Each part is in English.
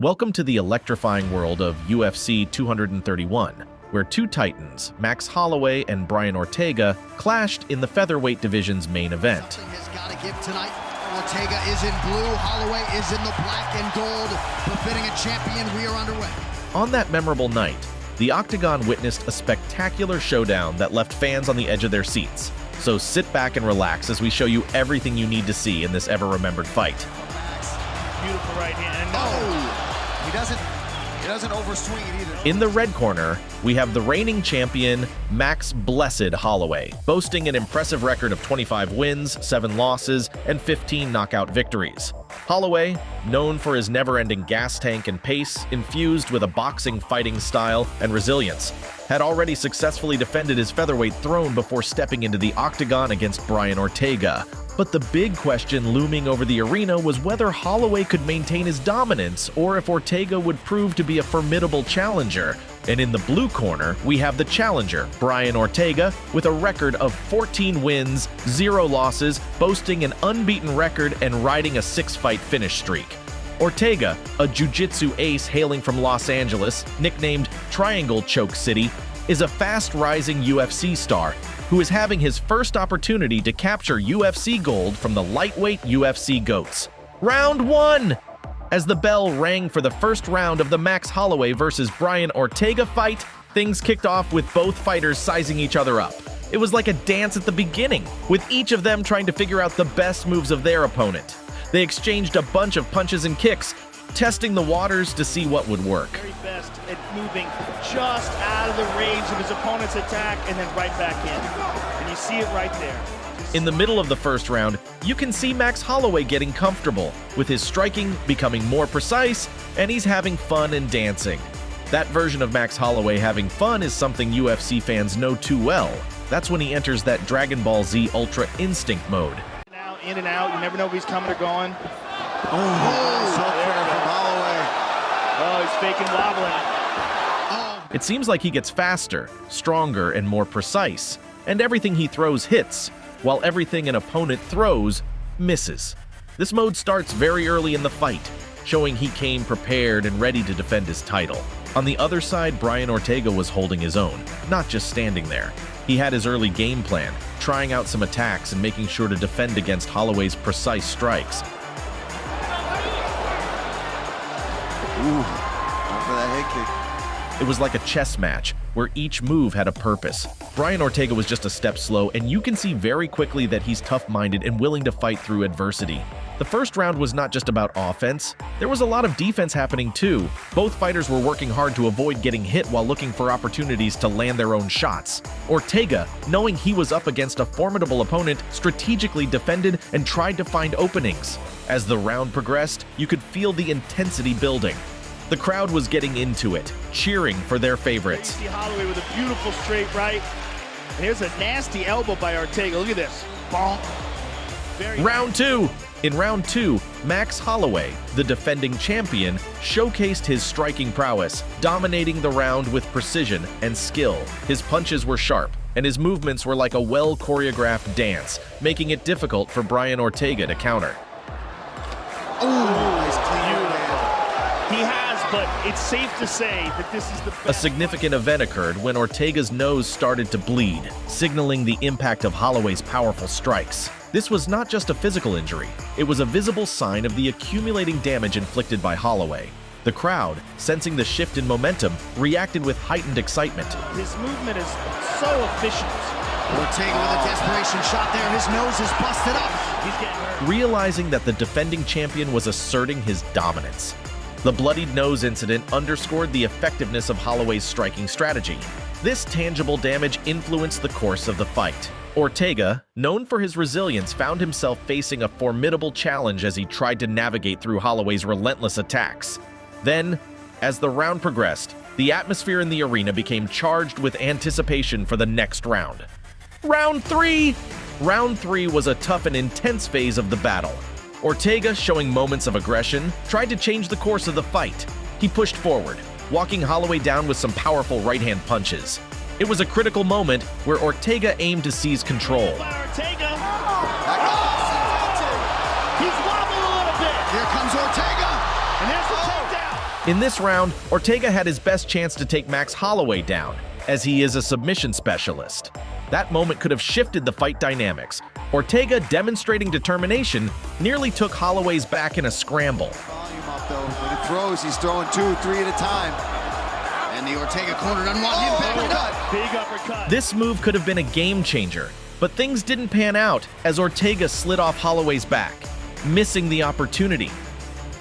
Welcome to the electrifying world of UFC 231, where two titans, Max Holloway and Brian Ortega, clashed in the featherweight division's main event. Something has got to give tonight. Ortega is in blue, Holloway is in the black and gold. Befitting a champion, we are underway. On that memorable night, the Octagon witnessed a spectacular showdown that left fans on the edge of their seats. So sit back and relax as we show you everything you need to see in this ever-remembered fight. Beautiful right hand. Oh! He doesn't overswing it either. In the red corner, we have the reigning champion, Max Blessed Holloway, boasting an impressive record of 25 wins, 7 losses, and 15 knockout victories. Holloway, known for his never-ending gas tank and pace, infused with a boxing fighting style and resilience, had already successfully defended his featherweight throne before stepping into the octagon against Brian Ortega. But the big question looming over the arena was whether Holloway could maintain his dominance or if Ortega would prove to be a formidable challenger. And in the blue corner, we have the challenger, Brian Ortega, with a record of 14 wins, 0 losses, boasting an unbeaten record and riding a 6-fight finish streak. Ortega, a jiu-jitsu ace hailing from Los Angeles, nicknamed Triangle Choke City, is a fast-rising UFC star who is having his first opportunity to capture UFC gold from the lightweight UFC GOATs. Round 1! As the bell rang for the first round of the Max Holloway vs. Brian Ortega fight, things kicked off with both fighters sizing each other up. It was like a dance at the beginning, with each of them trying to figure out the best moves of their opponent. They exchanged a bunch of punches and kicks, testing the waters to see what would work. Very best at moving just out of the range of his opponent's attack and then right back in. And you see it right there. In the middle of the first round, you can see Max Holloway getting comfortable, with his striking becoming more precise, and he's having fun and dancing. That version of Max Holloway having fun is something UFC fans know too well. That's when he enters that Dragon Ball Z Ultra Instinct mode. In and out, you never know if he's coming or going. Oh, nice hook there from Holloway. Oh, he's faking wobbling. It seems like he gets faster, stronger, and more precise, and everything he throws hits, while everything an opponent throws misses. This mode starts very early in the fight, showing he came prepared and ready to defend his title. On the other side, Brian Ortega was holding his own, not just standing there. He had his early game plan, trying out some attacks and making sure to defend against Holloway's precise strikes. Ooh, going for that head kick. It was like a chess match, where each move had a purpose. Brian Ortega was just a step slow, and you can see very quickly that he's tough-minded and willing to fight through adversity. The first round was not just about offense. There was a lot of defense happening too. Both fighters were working hard to avoid getting hit while looking for opportunities to land their own shots. Ortega, knowing he was up against a formidable opponent, strategically defended and tried to find openings. As the round progressed, you could feel the intensity building. The crowd was getting into it, cheering for their favorites. Holloway with a beautiful straight right. And here's a nasty elbow by Ortega. Look at this. Bonk. Round 2. In round 2, Max Holloway, the defending champion, showcased his striking prowess, dominating the round with precision and skill. His punches were sharp, and his movements were like a well-choreographed dance, making it difficult for Brian Ortega to counter. Oh, nice clean man. He has, but it's safe to say that this is the best. A significant event occurred when Ortega's nose started to bleed, signaling the impact of Holloway's powerful strikes. This was not just a physical injury, it was a visible sign of the accumulating damage inflicted by Holloway. The crowd, sensing the shift in momentum, reacted with heightened excitement. His movement is so efficient. Ortega with a desperation shot there. His nose is busted up. He's getting hurt. Realizing that the defending champion was asserting his dominance. The bloodied nose incident underscored the effectiveness of Holloway's striking strategy. This tangible damage influenced the course of the fight. Ortega, known for his resilience, found himself facing a formidable challenge as he tried to navigate through Holloway's relentless attacks. Then, as the round progressed, the atmosphere in the arena became charged with anticipation for the next round. Round 3! Round 3 was a tough and intense phase of the battle. Ortega, showing moments of aggression, tried to change the course of the fight. He pushed forward, walking Holloway down with some powerful right-hand punches. It was a critical moment where Ortega aimed to seize control. Ortega. He's wobbled a little bit. Here comes Ortega. And there's the takedown. In this round, Ortega had his best chance to take Max Holloway down, as he is a submission specialist. That moment could have shifted the fight dynamics. Ortega, demonstrating determination, nearly took Holloway's back in a scramble. Volume up though. When he throws, he's throwing 2, 3 at a time. And the Ortega corner doesn't want him back up. Big uppercut. This move could have been a game changer, but things didn't pan out as Ortega slid off Holloway's back, missing the opportunity.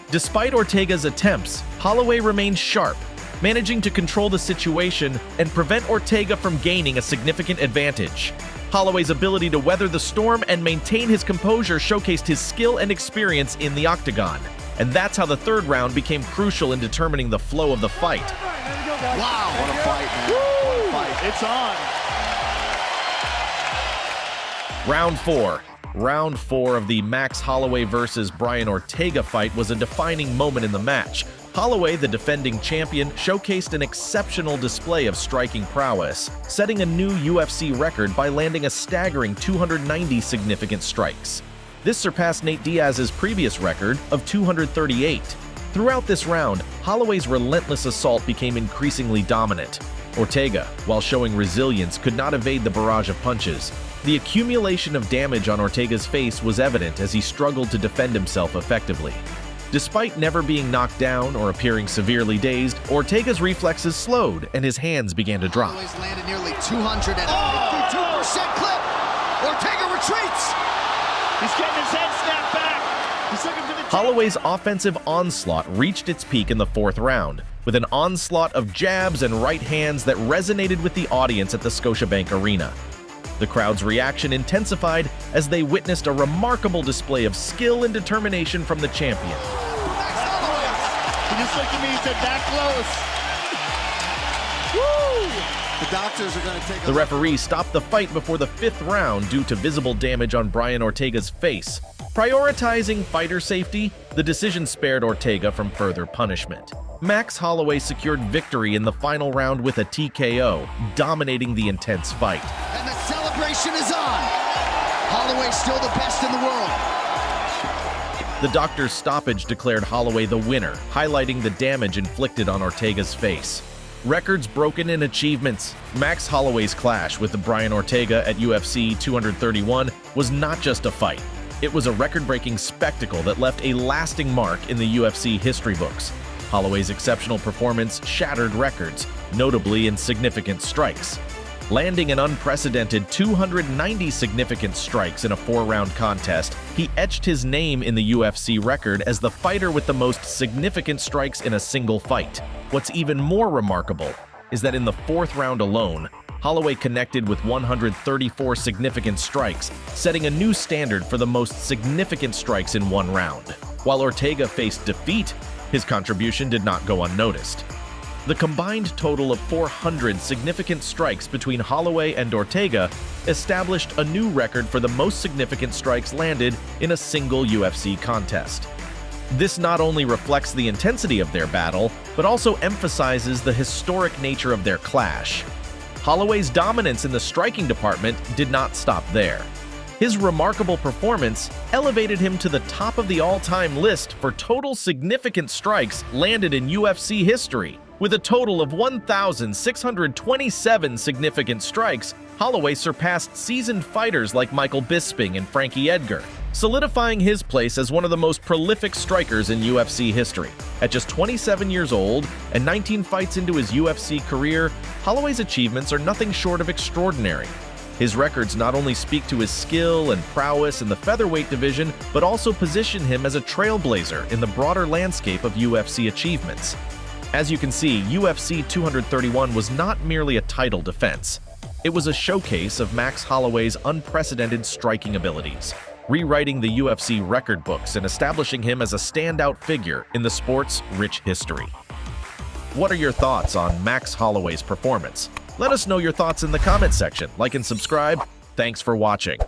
Despite Ortega's attempts, Holloway remained sharp, managing to control the situation and prevent Ortega from gaining a significant advantage. Holloway's ability to weather the storm and maintain his composure showcased his skill and experience in the octagon. And that's how the third round became crucial in determining the flow of the fight. Wow, what a fight, man. What a fight. It's on. Round 4. Round 4 of the Max Holloway versus Brian Ortega fight was a defining moment in the match. Holloway, the defending champion, showcased an exceptional display of striking prowess, setting a new UFC record by landing a staggering 290 significant strikes. This surpassed Nate Diaz's previous record of 238. Throughout this round, Holloway's relentless assault became increasingly dominant. Ortega, while showing resilience, could not evade the barrage of punches. The accumulation of damage on Ortega's face was evident as he struggled to defend himself effectively. Despite never being knocked down or appearing severely dazed, Ortega's reflexes slowed and his hands began to drop. Holloway's landed nearly 200 at a 52% clip. Ortega retreats. He's getting his head snapped back. He's looking for the Holloway's offensive onslaught reached its peak in the fourth round, with an onslaught of jabs and right hands that resonated with the audience at the Scotiabank Arena. The crowd's reaction intensified as they witnessed a remarkable display of skill and determination from the champion. He just looked at me and said, that close. Woo! The doctors are going to take The referee stopped the fight before the fifth round due to visible damage on Brian Ortega's face. Prioritizing fighter safety, the decision spared Ortega from further punishment. Max Holloway secured victory in the final round with a TKO, dominating the intense fight. And the celebration is on. Holloway's still the best in the world. The doctor's stoppage declared Holloway the winner, highlighting the damage inflicted on Ortega's face. Records broken in achievements. Max Holloway's clash with Brian Ortega at UFC 231 was not just a fight. It was a record-breaking spectacle that left a lasting mark in the UFC history books. Holloway's exceptional performance shattered records, notably in significant strikes. Landing an unprecedented 290 significant strikes in a four-round contest, he etched his name in the UFC record as the fighter with the most significant strikes in a single fight. What's even more remarkable is that in the fourth round alone, Holloway connected with 134 significant strikes, setting a new standard for the most significant strikes in one round. While Ortega faced defeat, his contribution did not go unnoticed. The combined total of 400 significant strikes between Holloway and Ortega established a new record for the most significant strikes landed in a single UFC contest. This not only reflects the intensity of their battle, but also emphasizes the historic nature of their clash. Holloway's dominance in the striking department did not stop there. His remarkable performance elevated him to the top of the all-time list for total significant strikes landed in UFC history. With a total of 1,627 significant strikes, Holloway surpassed seasoned fighters like Michael Bisping and Frankie Edgar, solidifying his place as one of the most prolific strikers in UFC history. At just 27 years old and 19 fights into his UFC career, Holloway's achievements are nothing short of extraordinary. His records not only speak to his skill and prowess in the featherweight division, but also position him as a trailblazer in the broader landscape of UFC achievements. As you can see, UFC 231 was not merely a title defense. It was a showcase of Max Holloway's unprecedented striking abilities, rewriting the UFC record books and establishing him as a standout figure in the sport's rich history. What are your thoughts on Max Holloway's performance? Let us know your thoughts in the comment section. Like and subscribe. Thanks for watching.